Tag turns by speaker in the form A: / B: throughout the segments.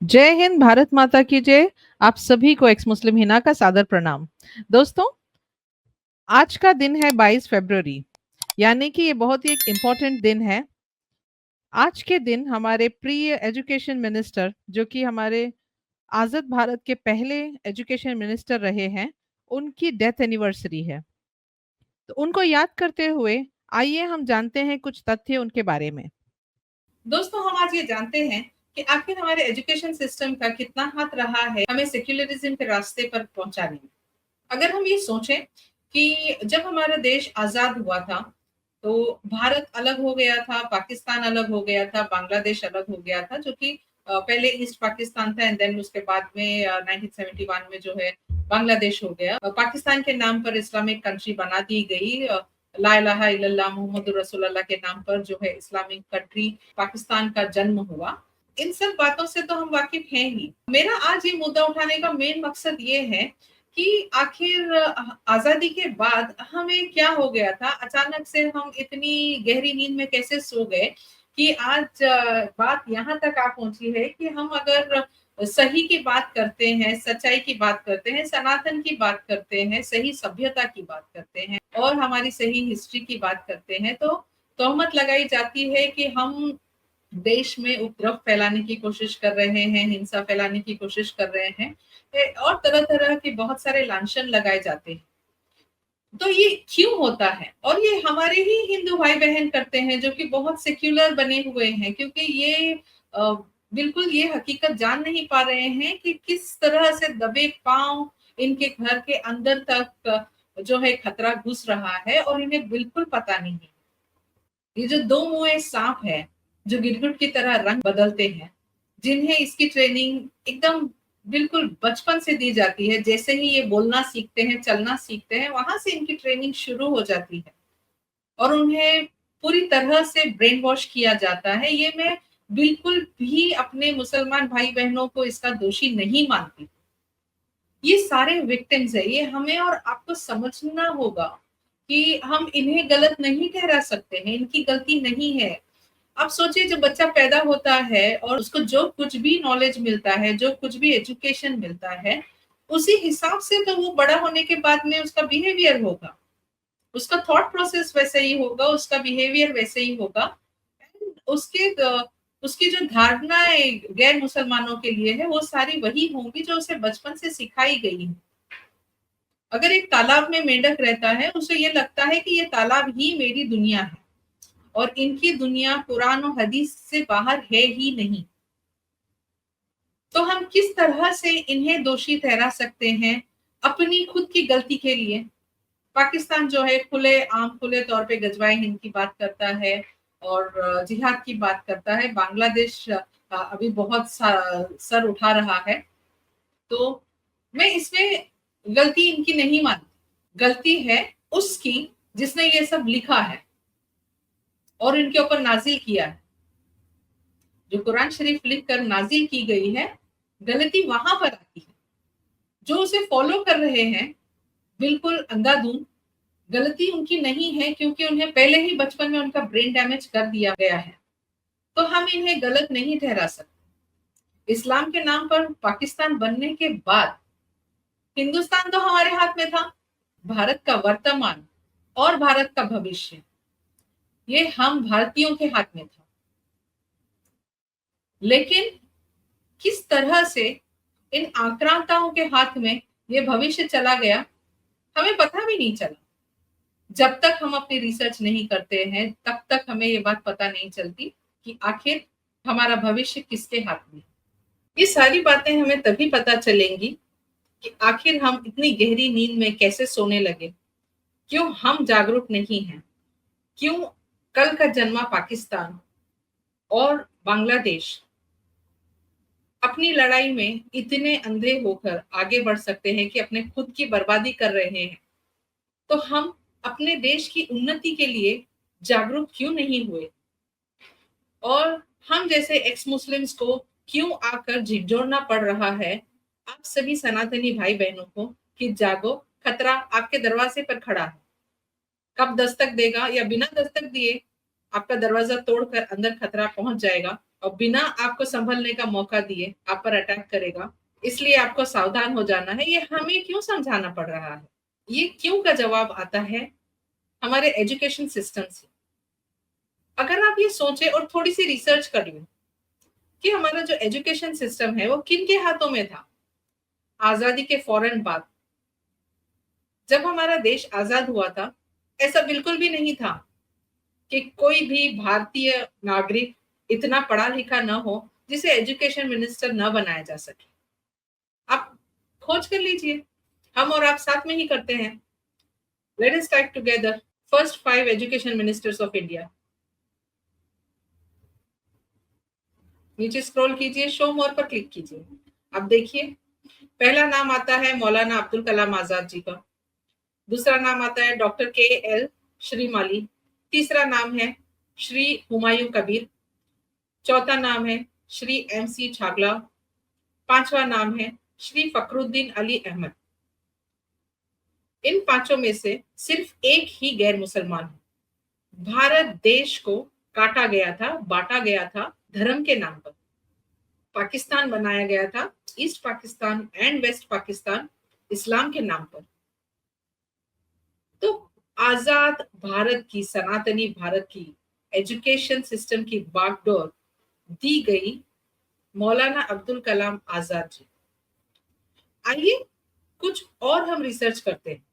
A: जय हिंद, भारत माता की जय। आप सभी को एक्स मुस्लिम हिना का सादर प्रणाम। दोस्तों, आज का दिन है 22 फरवरी, यानी कि ये बहुत ही एक इम्पोर्टेंट दिन है। आज के दिन हमारे प्रिय एजुकेशन मिनिस्टर, जो कि हमारे आजाद भारत के पहले एजुकेशन मिनिस्टर रहे हैं, उनकी डेथ एनिवर्सरी है। तो उनको याद करते हुए आइए हम जानते हैं कुछ तथ्य उनके बारे में। दोस्तों, हम आज ये जानते हैं कि आखिर हमारे एजुकेशन सिस्टम का कितना हाथ रहा है हमें सेक्युलरिज्म के रास्ते पर पहुंचाने में। अगर हम ये सोचें कि जब हमारा देश आजाद हुआ था, तो भारत अलग हो गया था, पाकिस्तान अलग हो गया था, बांग्लादेश अलग हो गया था, जो कि पहले ईस्ट पाकिस्तान था एंड देन उसके बाद में 1971 में जो है बांग्लादेश हो गया। पाकिस्तान के नाम पर इस्लामिक कंट्री बना दी गई। ला इलाहा इल्लल्लाह मुहम्मदुर रसूलुल्लाह के नाम पर जो है इस्लामिक कंट्री पाकिस्तान का जन्म हुआ। इन सब बातों से तो हम वाकिफ हैं ही। मेरा आज ये मुद्दा उठाने का मेन मकसद ये है कि आखिर आजादी के बाद हमें क्या हो गया था, अचानक से हम इतनी गहरी नींद में कैसे सो गए कि आज बात यहाँ तक आ पहुंची है कि हम अगर सही की बात करते हैं, सच्चाई की बात करते हैं, सनातन की बात करते हैं, सही सभ्यता की बात करते हैं और हमारी सही हिस्ट्री की बात करते हैं, तो तोहमत लगाई जाती है कि हम देश में उपद्रव फैलाने की कोशिश कर रहे हैं, हिंसा फैलाने की कोशिश कर रहे हैं और तरह तरह के बहुत सारे लांछन लगाए जाते हैं। तो ये क्यों होता है? और ये हमारे ही हिंदू भाई बहन करते हैं जो कि बहुत सेक्युलर बने हुए हैं, क्योंकि ये बिल्कुल ये हकीकत जान नहीं पा रहे हैं कि किस तरह से दबे पांव इनके घर के अंदर तक जो है खतरा घुस रहा है और इन्हें बिल्कुल पता नहीं है। ये जो दो मुंहे सांप है, जो गिरगिट की तरह रंग बदलते हैं, जिन्हें इसकी ट्रेनिंग एकदम बिल्कुल बचपन से दी जाती है, जैसे ही ये बोलना सीखते हैं, चलना सीखते हैं, वहां से इनकी ट्रेनिंग शुरू हो जाती है और उन्हें पूरी तरह से ब्रेन वॉश किया जाता है। ये मैं बिल्कुल भी अपने मुसलमान भाई बहनों को इसका दोषी नहीं मानती। ये सारे विक्टिम्स है, ये हमें और आपको समझना होगा कि हम इन्हें गलत नहीं ठहरा सकते हैं, इनकी गलती नहीं है। आप सोचिए, जब बच्चा पैदा होता है और उसको जो कुछ भी नॉलेज मिलता है, जो कुछ भी एजुकेशन मिलता है, उसी हिसाब से तो वो बड़ा होने के बाद में उसका बिहेवियर होगा, उसका थॉट प्रोसेस वैसे ही होगा, उसका बिहेवियर वैसे ही होगा। उसके उसकी जो धारणाएं गैर मुसलमानों के लिए है, वो सारी वही होंगी जो उसे बचपन से सिखाई गई है। अगर एक तालाब में मेंढक रहता है, उसे ये लगता है कि ये तालाब ही मेरी दुनिया है और इनकी दुनिया कुरान और हदीस से बाहर है ही नहीं। तो हम किस तरह से इन्हें दोषी ठहरा सकते हैं अपनी खुद की गलती के लिए? पाकिस्तान जो है खुले आम खुले तौर पे गजवाए हिंद की बात करता है और जिहाद की बात करता है। बांग्लादेश अभी बहुत सर उठा रहा है। तो मैं इसमें गलती इनकी नहीं मानती, गलती है उसकी जिसने ये सब लिखा है और इनके ऊपर नाजिल किया है। जो कुरान शरीफ लिख कर नाजिल की गई है, गलती वहां पर आती है। जो उसे फॉलो कर रहे हैं बिल्कुल अंधाधुंध, गलती उनकी नहीं है, क्योंकि उन्हें पहले ही बचपन में उनका ब्रेन डैमेज कर दिया गया है। तो हम इन्हें गलत नहीं ठहरा सकते। इस्लाम के नाम पर पाकिस्तान बनने के बाद हिंदुस्तान तो हमारे हाथ में था। भारत का वर्तमान और भारत का भविष्य, ये हम भारतीयों के हाथ में था। लेकिन किस तरह से इन आक्रांताओं के हाथ में ये भविष्य चला गया, हमें पता भी नहीं चला। जब तक हम अपनी रिसर्च नहीं करते हैं, तब तक हमें ये बात पता नहीं चलती कि आखिर हमारा भविष्य किसके हाथ में है। ये सारी बातें हमें तभी पता चलेंगी कि आखिर हम इतनी गहरी नींद में कैसे सोने लगे, क्यों हम जागरूक नहीं हैं, क्यों कल का जन्मा पाकिस्तान और बांग्लादेश अपनी लड़ाई में इतने अंधे होकर आगे बढ़ सकते हैं कि अपने खुद की बर्बादी कर रहे हैं। तो हम अपने देश की उन्नति के लिए जागरूक क्यों नहीं हुए? और हम जैसे एक्स मुस्लिम्स को क्यों आकर झिझोड़ना पड़ रहा है आप सभी सनातनी भाई बहनों को कि जागो, खतरा आपके दरवाजे पर खड़ा है। कब दस्तक देगा या बिना दस्तक दिए आपका दरवाजा तोड़कर अंदर खतरा पहुंच जाएगा, और बिना आपको संभलने का मौका दिए आप पर अटैक करेगा, इसलिए आपको सावधान हो जाना है। ये हमें क्यों समझाना पड़ रहा है? ये क्यों का जवाब आता है हमारे एजुकेशन सिस्टम से। अगर आप ये सोचे और थोड़ी सी रिसर्च कर लें कि हमारा जो एजुकेशन सिस्टम है वो किन के हाथों में था आजादी के फौरन बाद, जब हमारा देश आजाद हुआ था, ऐसा बिल्कुल भी नहीं था कि कोई भी भारतीय नागरिक इतना पढ़ा लिखा न हो जिसे एजुकेशन मिनिस्टर न बनाया जा सके। आप खोज कर लीजिए, हम और आप साथ में ही करते हैं। Let us type together first 5 education ministers of India. नीचे स्क्रॉल कीजिए, शो मोर पर क्लिक कीजिए। अब देखिए, पहला नाम आता है मौलाना अब्दुल कलाम आजाद जी का। दूसरा नाम आता है डॉक्टर के एल श्रीमाली। तीसरा नाम है श्री हुमायूं कबीर। चौथा नाम है श्री एम सी छागला। पांचवा नाम है श्री फखरुद्दीन अली अहमद। इन पांचों में से सिर्फ एक ही गैर मुसलमान है। भारत देश को काटा गया था, बांटा गया था धर्म के नाम पर। पाकिस्तान बनाया गया था, east Pakistan and west Pakistan, इस्लाम के नाम पर। तो आजाद भारत की, सनातनी भारत की एजुकेशन सिस्टम की बागडोर दी गई मौलाना अब्दुल कलाम आजाद जी। आइए कुछ और हम रिसर्च करते हैं।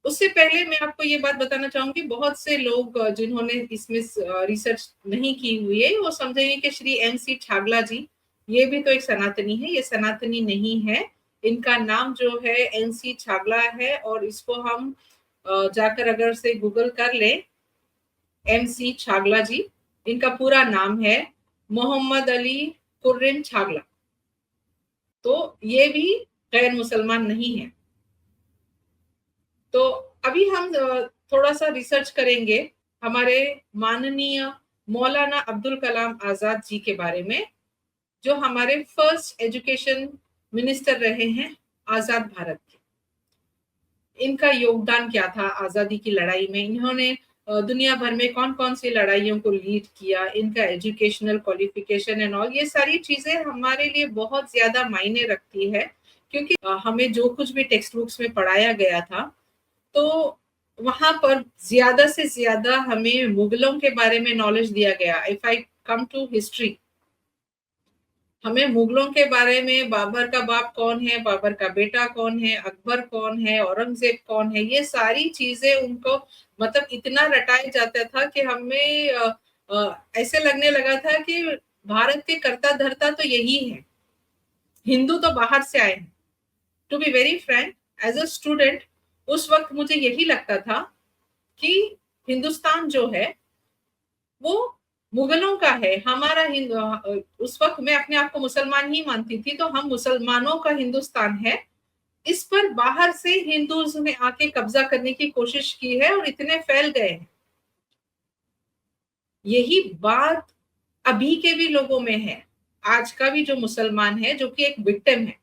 A: उससे पहले मैं आपको ये बात बताना चाहूंगी, बहुत से लोग जिन्होंने इसमें रिसर्च नहीं की हुई है वो समझेंगे कि श्री एम सी छागला जी ये भी तो एक सनातनी है। ये सनातनी नहीं है। इनका नाम जो है एन सी छागला है, और इसको हम जाकर अगर से गूगल कर ले, एम सी छागला जी, इनका पूरा नाम है मोहम्मद अली कुर्रिन छागला। तो ये भी गैर मुसलमान नहीं है। तो अभी हम थोड़ा सा रिसर्च करेंगे हमारे माननीय मौलाना अब्दुल कलाम आजाद जी के बारे में, जो हमारे फर्स्ट एजुकेशन मिनिस्टर रहे हैं आजाद भारत के। इनका योगदान क्या था आजादी की लड़ाई में? इन्होंने दुनिया भर में कौन कौन सी लड़ाइयों को लीड किया, इनका एजुकेशनल क्वालिफिकेशन एंड ऑल, ये सारी चीजें हमारे लिए बहुत ज्यादा मायने रखती है। क्योंकि हमें जो कुछ भी टेक्स्ट बुक्स में पढ़ाया गया था, तो वहां पर ज्यादा से ज्यादा हमें मुगलों के बारे में नॉलेज दिया गया। If I come to history, हमें मुगलों के बारे में, बाबर का बाप कौन है, बाबर का बेटा कौन है, अकबर कौन है, औरंगजेब कौन है, ये सारी चीजें उनको मतलब इतना रटाया जाता था कि हमें ऐसे लगने लगा था कि भारत के कर्ता धर्ता तो यही है, हिंदू तो बाहर से आए हैं। To be very frank, as a student उस वक्त मुझे यही लगता था कि हिंदुस्तान जो है वो मुगलों का है। हमारा उस वक्त मैं अपने आप को मुसलमान ही मानती थी, तो हम मुसलमानों का हिंदुस्तान है। इस पर बाहर से हिंदूज ने आके कब्जा करने की कोशिश की है और इतने फैल गए हैं। यही बात अभी के भी लोगों में है। आज का भी जो मुसलमान है, जो कि एक विक्टिम है,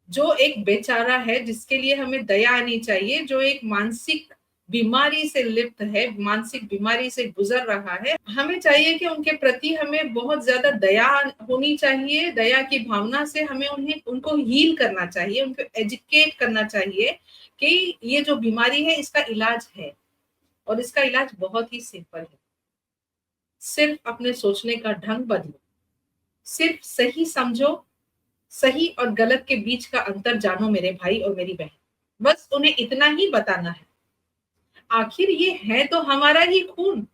A: जो एक बेचारा है, जिसके लिए हमें दया आनी चाहिए, जो एक मानसिक बीमारी से लिप्त है, मानसिक बीमारी से गुजर रहा है, हमें चाहिए कि उनके प्रति हमें बहुत ज्यादा दया होनी चाहिए। दया की भावना से हमें उनको हील करना चाहिए, उनको एजुकेट करना चाहिए कि ये जो बीमारी है इसका इलाज है, और इसका इलाज बहुत ही सिंपल है। सिर्फ अपने सोचने का ढंग बदलो, सिर्फ सही समझो, सही और गलत के बीच का अंतर जानो मेरे भाई और मेरी बहन। बस उन्हें इतना ही बताना है। आखिर ये है तो हमारा ही खून,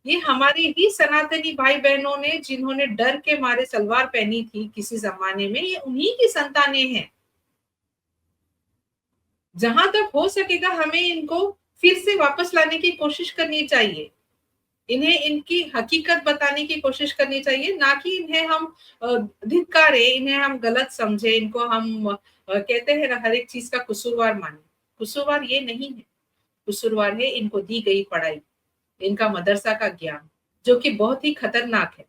A: ये हमारे ही सनातनी भाई बहनों ने, जिन्होंने डर के मारे सलवार पहनी थी किसी जमाने में, ये उन्हीं की संतानें हैं। जहां तक हो सकेगा हमें इनको फिर से वापस लाने की कोशिश करनी चाहिए। इन्हें इनकी हकीकत बताने की कोशिश करनी चाहिए, ना कि इन्हें हम धिक्कारे, इन्हें हम गलत समझे, इनको हम कहते हैं ना हर एक चीज का कसूरवार माने। कसूरवार ये नहीं है, कसूरवार है इनको दी गई पढ़ाई, इनका मदरसा का ज्ञान, जो कि बहुत ही खतरनाक है।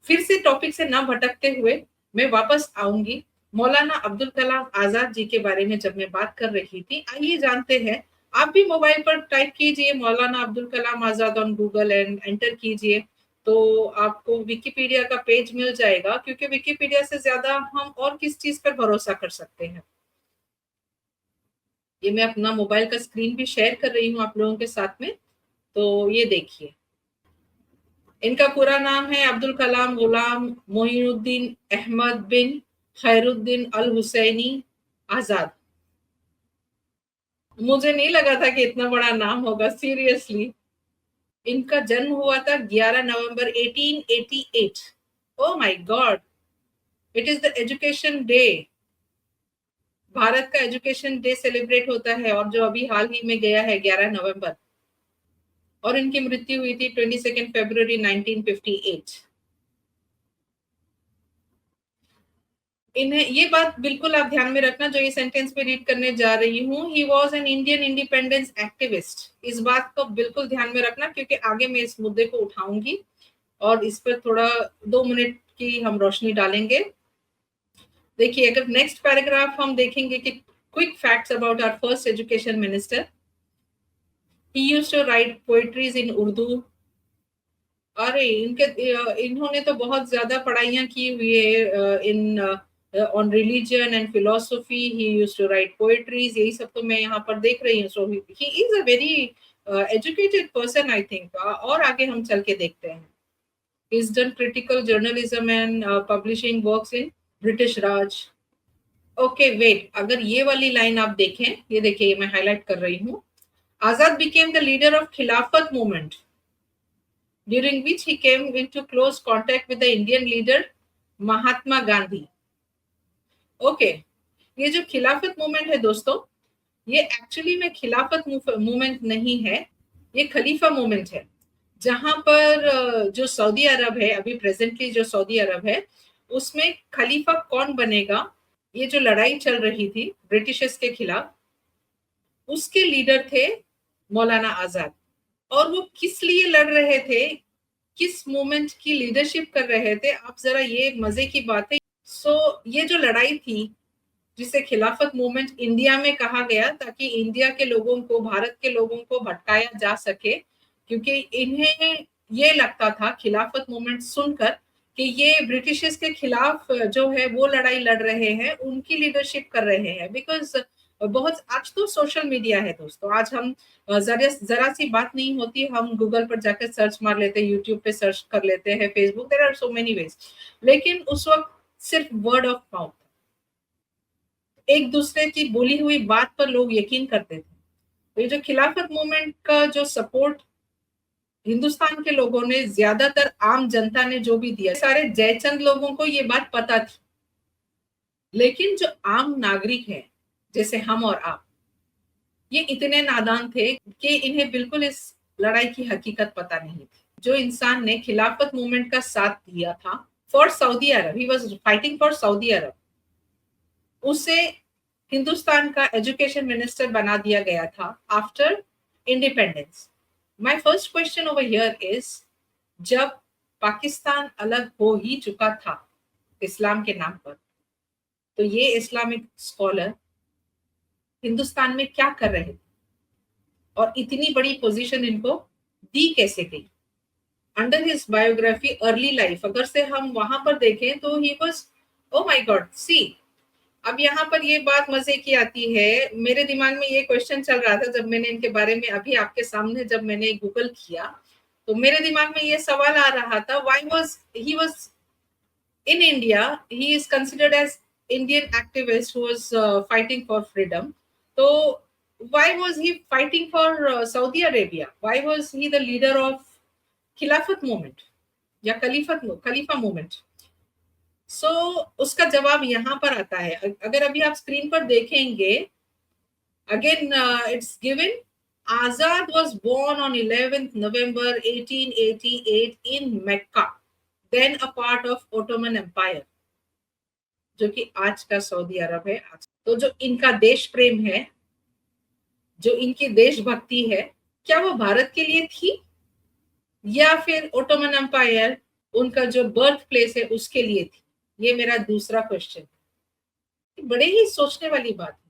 A: फिर से टॉपिक से ना भटकते हुए मैं वापस आऊंगी। मौलाना अब्दुल कलाम आजाद जी के बारे में जब मैं बात कर रही थी, आइए जानते हैं आप भी मोबाइल पर टाइप कीजिए मौलाना Abdul Kalam Azad on Google and enter कीजिए, तो आपको विकिपीडिया का पेज मिल जाएगा, क्योंकि विकिपीडिया से ज्यादा हम और किस चीज पर भरोसा कर सकते हैं। ये मैं अपना मोबाइल का स्क्रीन भी शेयर कर रही हूँ आप लोगों के साथ में, तो ये देखिए। इनका पूरा नाम है अब्दुल कलाम गुलाम मोइनुद्दीन अहमद बिन खैरुद्दीन अल हुसैनी आजाद। मुझे नहीं लगा था कि इतना बड़ा नाम होगा, सीरियसली। इनका जन्म हुआ था 11 नवंबर 1888। Oh my God, it is the education day. Bharat का एजुकेशन डे सेलिब्रेट होता है, और जो अभी हाल ही में गया है 11 नवंबर। और इनकी मृत्यु हुई थी 22 फरवरी 1958। इन्हें ये बात बिल्कुल आप ध्यान में रखना, जो ये सेंटेंस में रीड करने जा रही हूँ, he was an Indian independence activist. इस बात को बिल्कुल ध्यान में रखना, क्योंकि आगे मैं इस मुद्दे को उठाऊंगी और इस पर थोड़ा 2 मिनट की हम रोशनी डालेंगे। देखिए, अगर नेक्स्ट पैराग्राफ हम देखेंगे कि quick facts about our first education minister, he used to write poetries in Urdu. अरे इनके इन्होंने तो बहुत ज्यादा पढ़ाइयाँ की हुई है in on religion and philosophy. He used to write poetries, यही सब तो मैं यहाँ पर देख रही हूँ। So he is a very educated person, I think. और आगे हम चल के देखते हैं। He's done critical journalism and publishing works in British Raj. Okay wait, अगर ये वाली लाइन आप देखें, ये देखिए, मैं हाईलाइट कर रही हूँ। आजाद became the leader of खिलाफत movement, during which he came into close contact with the Indian leader Mahatma Gandhi. Okay, ये जो खिलाफत मूवमेंट है दोस्तों, ये एक्चुअली में खिलाफत मूवमेंट नहीं है, ये खलीफा मूवमेंट है। जहां पर जो सऊदी अरब है, अभी प्रेजेंटली जो सऊदी अरब है, उसमें खलीफा कौन बनेगा, ये जो लड़ाई चल रही थी ब्रिटिशर्स के खिलाफ, उसके लीडर थे मौलाना आजाद। और वो किस लिए लड़ रहे थे, किस मूवमेंट की लीडरशिप कर रहे थे, आप जरा, ये मजे की बात है। ये जो लड़ाई थी, जिसे खिलाफत मूवमेंट इंडिया में कहा गया, ताकि इंडिया के लोगों को, भारत के लोगों को भटकाया जा सके, क्योंकि इन्हें ये लगता था खिलाफत मूवमेंट सुनकर कि ये ब्रिटिशर्स के खिलाफ जो है वो लड़ाई लड़ रहे हैं, उनकी लीडरशिप कर रहे हैं। बिकॉज बहुत, आज तो सोशल मीडिया है दोस्तों, आज हम जरा सी बात नहीं होती, हम गूगल पर जाकर सर्च मार लेते हैं, यूट्यूब पे सर्च कर लेते हैं, Facebook, there are so many ways. लेकिन उस वक्त सिर्फ वर्ड ऑफ माउथ, एक दूसरे की बोली हुई बात पर लोग यकीन करते थे। तो ये जो खिलाफत मूवमेंट का जो सपोर्ट हिंदुस्तान के लोगों ने, ज्यादातर आम जनता ने जो भी दिया, सारे जयचंद लोगों को ये बात पता थी। लेकिन जो आम नागरिक है, जैसे हम और आप, ये इतने नादान थे कि इन्हें बिल्कुल इस लड़ाई की हकीकत पता नहीं थी। जो इंसान ने खिलाफत मूवमेंट का साथ दिया था for Saudi Arabia, he was fighting for Saudi Arabia, उसे हिंदुस्तान का एजुकेशन मिनिस्टर बना दिया गया था after independence. My first question over here is, जब पाकिस्तान अलग हो ही चुका था इस्लाम के नाम पर, तो ये इस्लामिक स्कॉलर हिंदुस्तान में क्या कर रहे थे, और इतनी बड़ी पोजीशन इनको दी कैसे गई। Under his biography early life, अगर से हम वहां पर देखें तो he was, oh my god, see. अब यहाँ पर ये बात मजे की आती है, मेरे दिमाग में ये क्वेश्चन चल रहा था जब मैंने इनके बारे में अभी आपके सामने जब मैंने गूगल किया, तो मेरे दिमाग में ये सवाल आ रहा था, why was he was in India, he is considered as Indian activist who was fighting for freedom. तो why was he fighting for Saudi Arabia, why was he the leader of Khilafat movement या खलीफा movement. उसका जवाब यहाँ पर आता है। अगर अभी आप स्क्रीन पर देखेंगे, again it's given, Azad was born on 11th November 1888 in Mecca, then a part of Ottoman Empire, जो कि आज का सऊदी अरब है। तो जो इनका देश प्रेम है, जो इनकी देशभक्ति है, क्या वो भारत के लिए थी, या फिर ओटोमन एम्पायर, उनका जो बर्थ प्लेस है, उसके लिए थी? ये मेरा दूसरा क्वेश्चन है। बड़े ही सोचने वाली बात है।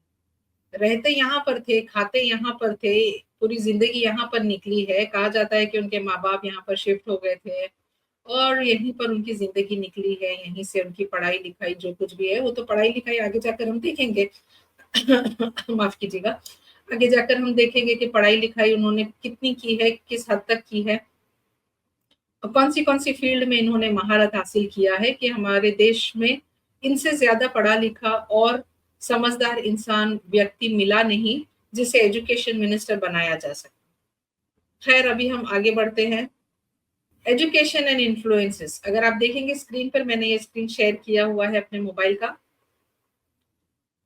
A: रहते यहाँ पर थे, खाते यहाँ पर थे, पूरी जिंदगी यहाँ पर निकली है। कहा जाता है कि उनके माँ बाप यहाँ पर शिफ्ट हो गए थे और यहीं पर उनकी जिंदगी निकली है, यहीं से उनकी पढ़ाई लिखाई जो कुछ भी है, वो तो पढ़ाई लिखाई आगे जाकर हम देखेंगे। माफ कीजिएगा, आगे जाकर हम देखेंगे कि पढ़ाई लिखाई उन्होंने कितनी की है, किस हद तक की है, कौन सी फील्ड में इन्होंने महारत हासिल किया है कि हमारे देश में इनसे ज्यादा पढ़ा लिखा और समझदार इंसान व्यक्ति मिला नहीं जिसे एजुकेशन मिनिस्टर बनाया जा सके। खैर, अभी हम आगे बढ़ते हैं। एजुकेशन एंड इन्फ्लुएंसेस, अगर आप देखेंगे स्क्रीन पर, मैंने ये स्क्रीन शेयर किया हुआ है अपने मोबाइल का।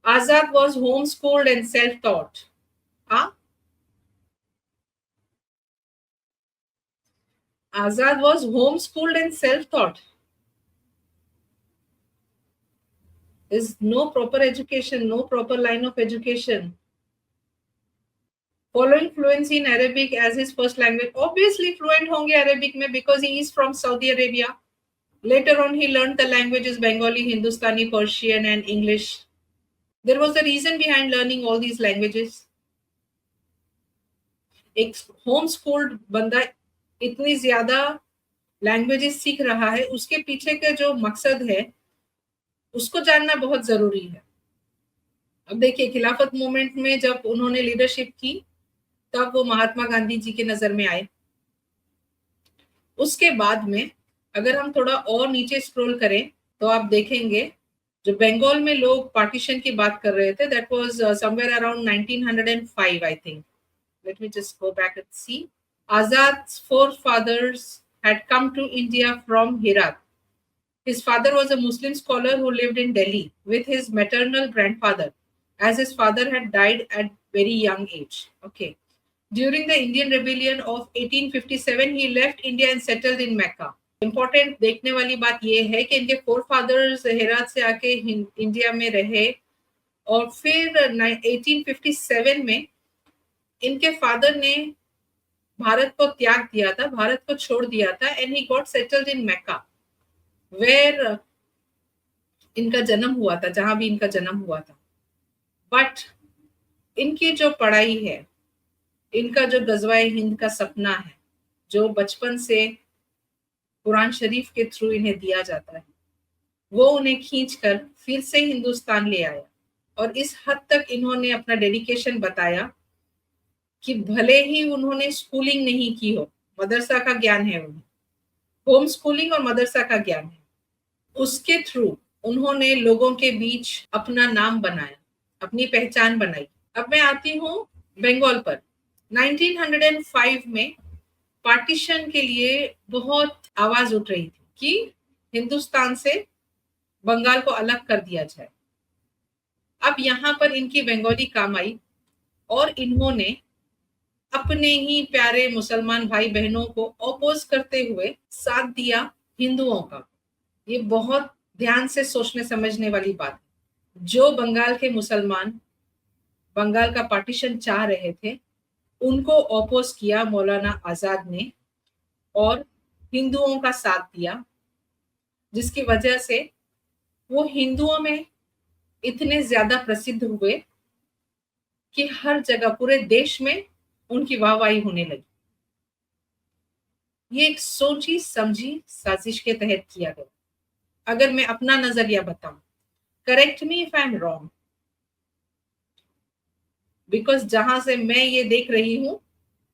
A: Azad was home schooled and self taught. Azad was homeschooled and self-taught. Is no proper education, no proper line of education. Following fluency in Arabic as his first language. Obviously fluent होंगे Arabic में because he is from Saudi Arabia. Later on he learned the languages Bengali, Hindustani, Persian and English. There was a reason behind learning all these languages. एक homeschooled बंदा इतनी ज्यादा languages सीख रहा है, उसके पीछे का जो मकसद है उसको जानना बहुत जरूरी है। अब देखिए, खिलाफत मूवमेंट में जब उन्होंने लीडरशिप की तब वो महात्मा गांधी जी के नजर में आए। उसके बाद में अगर हम थोड़ा और नीचे स्क्रॉल करें तो आप देखेंगे जो बंगाल में लोग पार्टीशन की बात कर रहे थे, that was somewhere around 1905 I think. Let me just go back and see. Azad's forefathers had come to India from Herat. His father was a Muslim scholar who lived in Delhi with his maternal grandfather, as his father had died at very young age. Okay. During the Indian Rebellion of 1857, he left India and settled in Mecca. Important देखने वाली बात यह है कि इनके four fathers Herat से आके India में रहे और फिर 1857 में इनके फादर ने भारत को त्याग दिया था, भारत को छोड़ दिया था, and he got settled in Mecca, where इनका जन्म हुआ था, जहां भी इनका जन्म हुआ था। बट इनकी जो पढ़ाई है, इनका जो गजवाए हिंद का सपना है, जो बचपन से कुरान शरीफ के थ्रू इन्हें दिया जाता है, वो उन्हें खींचकर फिर से हिंदुस्तान ले आया। और इस हद तक इन्होंने अपना डेडिकेशन बताया कि भले ही उन्होंने स्कूलिंग नहीं की हो, मदरसा का ज्ञान है उन्हें, होम स्कूलिंग और मदरसा का ज्ञान है, उसके थ्रू उन्होंने लोगों के बीच अपना नाम बनाया, अपनी पहचान बनाई। अब मैं आती हूँ बंगाल पर। 1905 में पार्टीशन के लिए बहुत आवाज उठ रही थी कि हिंदुस्तान से बंगाल को अलग कर दिया जाए। अब यहाँ पर इनकी बंगाली काम आई और इन्होंने अपने ही प्यारे मुसलमान भाई बहनों को अपोज करते हुए साथ दिया हिंदुओं का। ये बहुत ध्यान से सोचने समझने वाली बात है। जो बंगाल के मुसलमान बंगाल का पार्टीशन चाह रहे थे, उनको अपोज किया मौलाना आजाद ने और हिंदुओं का साथ दिया, जिसकी वजह से वो हिंदुओं में इतने ज्यादा प्रसिद्ध हुए कि हर जगह पूरे देश में उनकी वाहवाही होने लगी। ये एक सोची समझी साजिश के तहत किया गया। अगर मैं अपना नजरिया बताऊं, correct me if I am wrong, because जहां से मैं ये देख रही हूं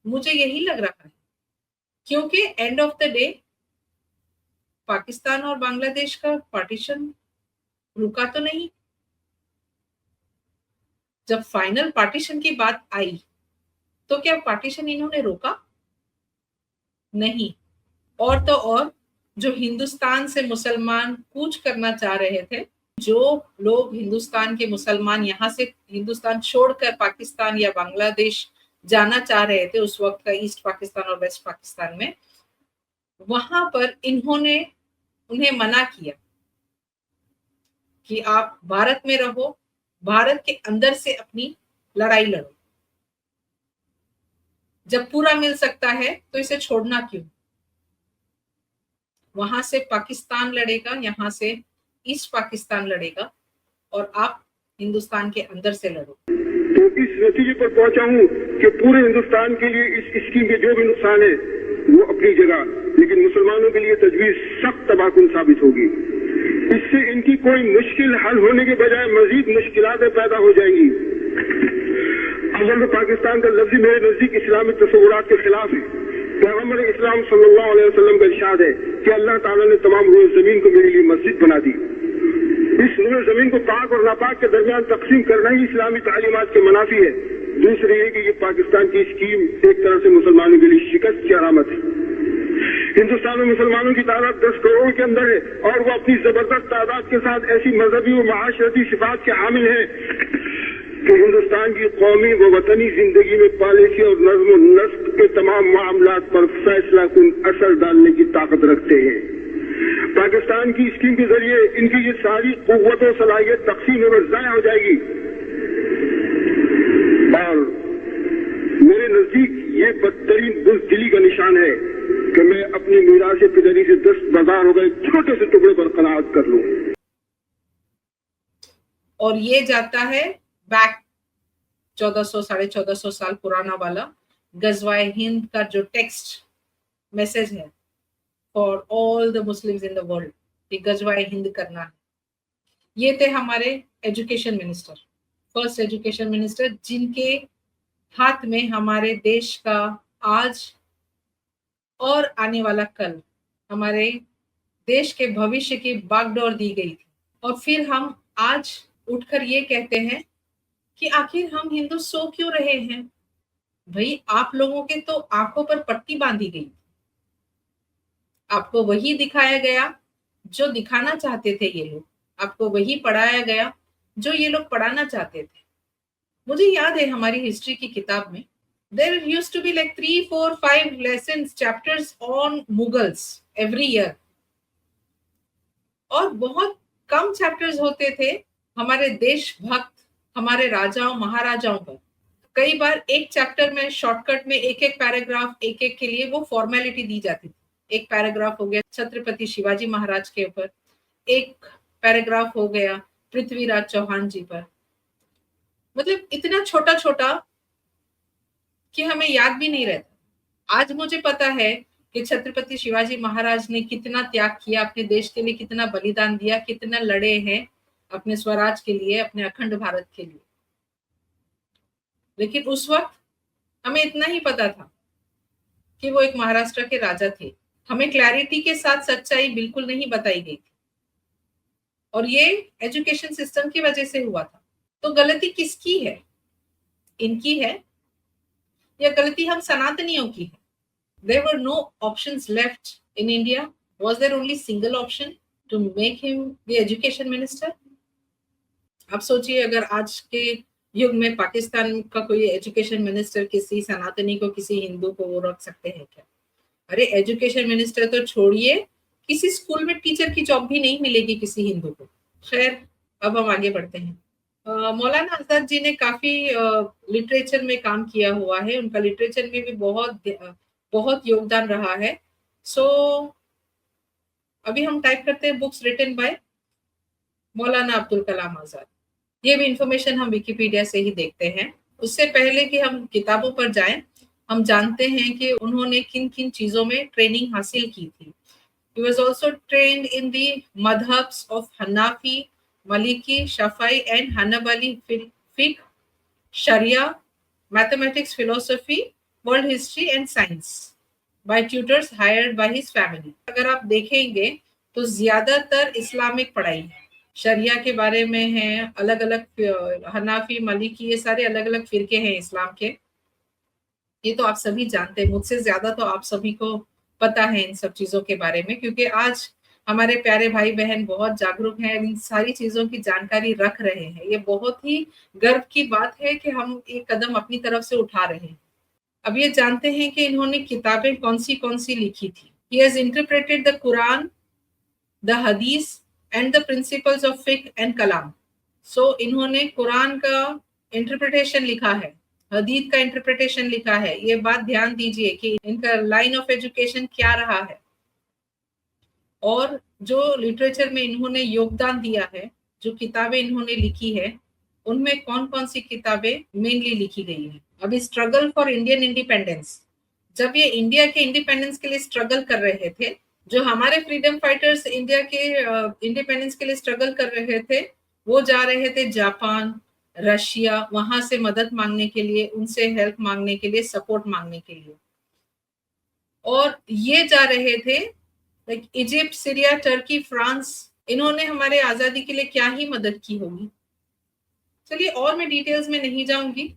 A: मुझे यही लग रहा है, क्योंकि end of the day Pakistan और बांग्लादेश का पार्टीशन रुका तो नहीं। जब फाइनल पार्टीशन की बात आई तो क्या पार्टीशन इन्होंने रोका? नहीं। और तो और जो हिंदुस्तान से मुसलमान कूच करना चाह रहे थे, जो लोग हिंदुस्तान के मुसलमान यहाँ से हिंदुस्तान छोड़कर पाकिस्तान या बांग्लादेश जाना चाह रहे थे उस वक्त का ईस्ट पाकिस्तान और वेस्ट पाकिस्तान में, वहां पर इन्होंने उन्हें मना किया कि आप भारत में रहो, भारत के अंदर से अपनी लड़ाई लड़ो। जब पूरा मिल सकता है तो इसे छोड़ना क्यों? वहां से पाकिस्तान लड़ेगा, यहाँ से ईस्ट पाकिस्तान लड़ेगा और आप हिंदुस्तान के अंदर से लड़ो।
B: तो इस नतीजे पर पहुंचा हूं कि पूरे हिंदुस्तान के लिए इस स्कीम के जो भी नुकसान है वो अपनी जगह, लेकिन मुसलमानों के लिए तजवीज सख्त तबाहकुन साबित होगी। इससे इनकी कोई मुश्किल हल होने के बजाय मजीद मुश्किलातें पैदा हो जाएंगी। अव्वल तो पाकिस्तान का लफ्ज़ मेरे नजदीक इस्लामी तस्वुरात के खिलाफ है। पैगंबर इस्लाम सल्लल्लाहु अलैहि वसल्लम का इरशाद है कि अल्लाह ताला ने तमाम रोज़ जमीन को मेरे लिए मस्जिद बना दी। इस रोज़ जमीन को पाक और नापाक के दरमियान तकसीम करना ही इस्लामी तालीमात के मुनाफी है। दूसरी ये कि ये पाकिस्तान की स्कीम एक तरह से मुसलमानों के लिए शिकस्त की अलामत है। हिंदुस्तान में मुसलमानों की तादाद 10 करोड़ के अंदर है और वो अपनी जबरदस्त तादाद के साथ ऐसी मजहबी और माशरती सिफात के हामिल है कि हिंदुस्तान की कौमी व वतनी जिंदगी में पॉलिसी और नज्म व नस्क के तमाम मामलात पर फैसला कुन असर डालने की ताकत रखते हैं। पाकिस्तान की स्कीम के जरिए इनकी ये सारी कुव्वत और सलाहियत तकसीम और ज़ाया हो जाएगी और मेरे नजदीक ये बदतरीन बुज़दिली का निशान है कि मैं अपनी मीरास पिदरी से 10 बाजार हो गए छोटे से टुकड़े पर कनाअत कर लूं।
A: और ये जाता है बैक 1400 1450 साल पुराना वाला गजवाए हिंद का जो टेक्स्ट मैसेज है for all the Muslims in the world कि गजवाए हिंद करना है। ये थे हमारे education minister, first education minister, जिनके हाथ में हमारे देश का आज और आने वाला कल, हमारे देश के भविष्य की बागडोर दी गई थी। और फिर हम आज उठकर ये कहते हैं कि आखिर हम हिंदू सो क्यों रहे हैं? भाई आप लोगों के तो आंखों पर पट्टी बांधी गई, आपको वही दिखाया गया जो दिखाना चाहते थे ये लोग, आपको वही पढ़ाया गया जो ये लोग पढ़ाना चाहते थे। मुझे याद है हमारी हिस्ट्री की किताब में there used to be like 3, 4, 5 lessons, chapters on Mughals every year, और बहुत कम चैप्टर्स होते थे हमारे देशभक्त, हमारे राजाओं महाराजाओं पर। कई बार एक चैप्टर में शॉर्टकट में एक एक पैराग्राफ एक एक के लिए वो फॉर्मेलिटी दी जाती थी। एक पैराग्राफ हो गया छत्रपति शिवाजी महाराज के ऊपर, एक पैराग्राफ हो गया पृथ्वीराज चौहान जी पर। मतलब इतना छोटा छोटा कि हमें याद भी नहीं रहता। आज मुझे पता है कि छत्रपति शिवाजी महाराज ने कितना त्याग किया अपने देश के लिए, कितना बलिदान दिया, कितना लड़े हैं अपने स्वराज के लिए, अपने अखंड भारत के लिए। लेकिन उस वक्त हमें इतना ही पता था कि वो एक महाराष्ट्र के राजा थे। हमें क्लैरिटी के साथ सच्चाई बिल्कुल नहीं बताई गई थी और ये एजुकेशन सिस्टम की वजह से हुआ था। तो गलती किसकी है? इनकी है या गलती हम सनातनियों की है? There were no options left in India. Was there only single option to make him the education minister? आप सोचिए अगर आज के युग में पाकिस्तान का कोई एजुकेशन मिनिस्टर किसी सनातनी को, किसी हिंदू को वो रख सकते हैं क्या? अरे एजुकेशन मिनिस्टर तो छोड़िए, किसी स्कूल में टीचर की जॉब भी नहीं मिलेगी किसी हिंदू को। खैर अब हम आगे बढ़ते हैं। मौलाना आजाद जी ने काफी लिटरेचर में काम किया हुआ है, उनका लिटरेचर में भी बहुत योगदान रहा है। सो अभी हम टाइप करते हैं बुक्स रिटन बाय मौलाना अब्दुल कलाम आजाद। ये भी इंफॉर्मेशन हम विकिपीडिया से ही देखते हैं। उससे पहले कि हम किताबों पर जाएं, हम जानते हैं कि उन्होंने किन किन चीजों में ट्रेनिंग हासिल की थी। He was also trained in the madhabs of Hanafi, Maliki, Shafi'i and Hanbali fiqh, Sharia, mathematics, philosophy, world history and science by tutors hired by his family. अगर आप देखेंगे तो ज्यादातर इस्लामिक पढ़ाई है, शरिया के बारे में है, अलग अलग हनाफी, मलिकी, ये सारे अलग अलग फिरके हैं इस्लाम के। ये तो आप सभी जानते हैं, मुझसे ज्यादा तो आप सभी को पता है इन सब चीजों के बारे में, क्योंकि आज हमारे प्यारे भाई बहन बहुत जागरूक हैं, इन सारी चीजों की जानकारी रख रहे हैं। ये बहुत ही गर्व की बात है कि हम एक कदम अपनी तरफ से उठा रहे हैं। अब ये जानते हैं कि इन्होंने किताबें कौन सी लिखी थी। He has interpreted the Quran, the Hadith and the principles of fiqh and kalam. So इन्होंने कुरान का इंटरप्रिटेशन लिखा है, हदीस का इंटरप्रिटेशन लिखा है। ये बात ध्यान दीजिए कि इनका लाइन ऑफ एजुकेशन क्या रहा है और जो लिटरेचर में इन्होंने योगदान दिया है, जो किताबें इन्होंने लिखी है,
C: उनमें कौन-कौन सी किताबें मेनली लिखी गई हैं। अभी स्ट्रगल फॉर इंडियन इंडिपेंडेंस, जब ये इंडिया के इंडिपेंडेंस के लिए स्ट्रगल कर रहे थे, जो हमारे फ्रीडम फाइटर्स इंडिया के इंडिपेंडेंस के लिए स्ट्रगल कर रहे थे, वो जा रहे थे जापान, रशिया, वहां से मदद मांगने के लिए, उनसे हेल्प मांगने के लिए, सपोर्ट मांगने के लिए। और ये जा रहे थे like Egypt, Syria, Turkey, France, इन्होंने हमारे आजादी के लिए क्या ही मदद की होगी। चलिए और मैं डिटेल्स में नहीं जाऊंगी,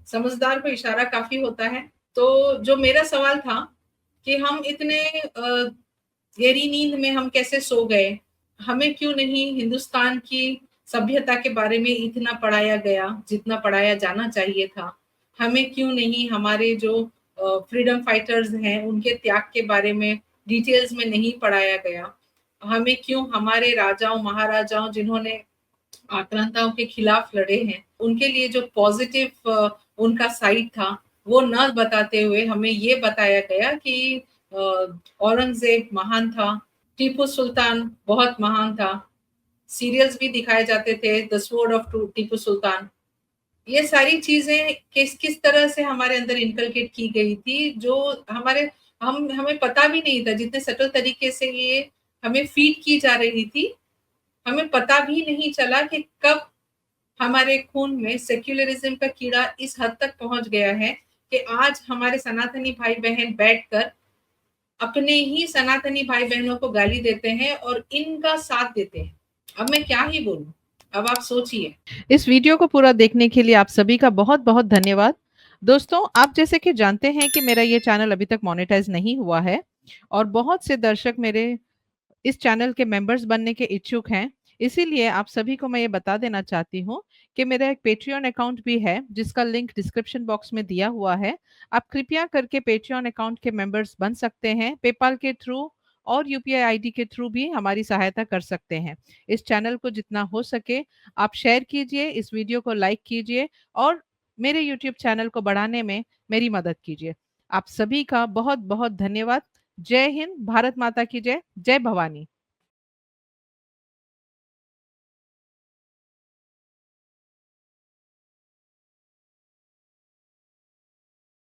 C: समझदार को इशारा काफी होता है। तो जो मेरा सवाल था कि हम इतने गहरी नींद में हम कैसे सो गए, हमें क्यों नहीं हिंदुस्तान की सभ्यता के बारे में इतना पढ़ाया गया जितना पढ़ाया जाना चाहिए था, हमें क्यों नहीं हमारे जो फ्रीडम फाइटर्स हैं उनके त्याग के बारे में डिटेल्स में नहीं पढ़ाया गया, हमें क्यों हमारे राजाओं महाराजाओं जिन्होंने आक्रांताओं के खिलाफ लड़े हैं उनके लिए जो पॉजिटिव उनका साइड था वो न बताते हुए हमें ये बताया गया कि औरंगजेब महान था, टीपू सुल्तान बहुत महान था, सीरियल्स भी दिखाए जाते थे, the sword of Tipu Sultan. ये सारी चीजें किस किस तरह से हमारे अंदर इनकलकेट की गई थी, जो हमें पता भी नहीं था, जितने सटल तरीके से ये हमें फीड की जा रही थी, हमें पता भी नहीं चला कि कब हमारे खून में सेक्युलरिज्म का कीड़ा इस हद तक पहुंच गया है कि आज हमारे सनातनी भाई बहन बैठकर अपने ही सनातनी भाई बहनों को गाली देते हैं और इनका साथ देते हैं। अब मैं क्या ही बोलूं, अब आप सोचिए।
A: इस वीडियो को पूरा देखने के लिए आप सभी का बहुत-बहुत धन्यवाद। दोस्तों, आप जैसे कि जानते हैं कि मेरा ये चैनल अभी तक मोनेटाइज़ नहीं हुआ है और बहुत से दर्शक मेरे इस चैनल के मेंबर्स बनने के इच्छुक हैं। इसीलिए आप सभी को मैं ये बता देना चाहती हूँ कि मेरा एक पेट्रियन अकाउंट भी है, जिसका लिंक डिस्क्रिप्शन बॉक्स में दिया हुआ है। आप कृपया करके पेट्रियन अकाउंट के मेंबर्स बन सकते हैं। पेपाल के थ्रू और यूपीआई आईडी के थ्रू भी हमारी सहायता कर सकते हैं। इस चैनल को जितना हो सके आप शेयर कीजिए, इस वीडियो को लाइक कीजिए और मेरे यूट्यूब चैनल को बढ़ाने में मेरी मदद कीजिए। आप सभी का बहुत-बहुत धन्यवाद। जय हिंद, भारत माता की जय, जय भवानी।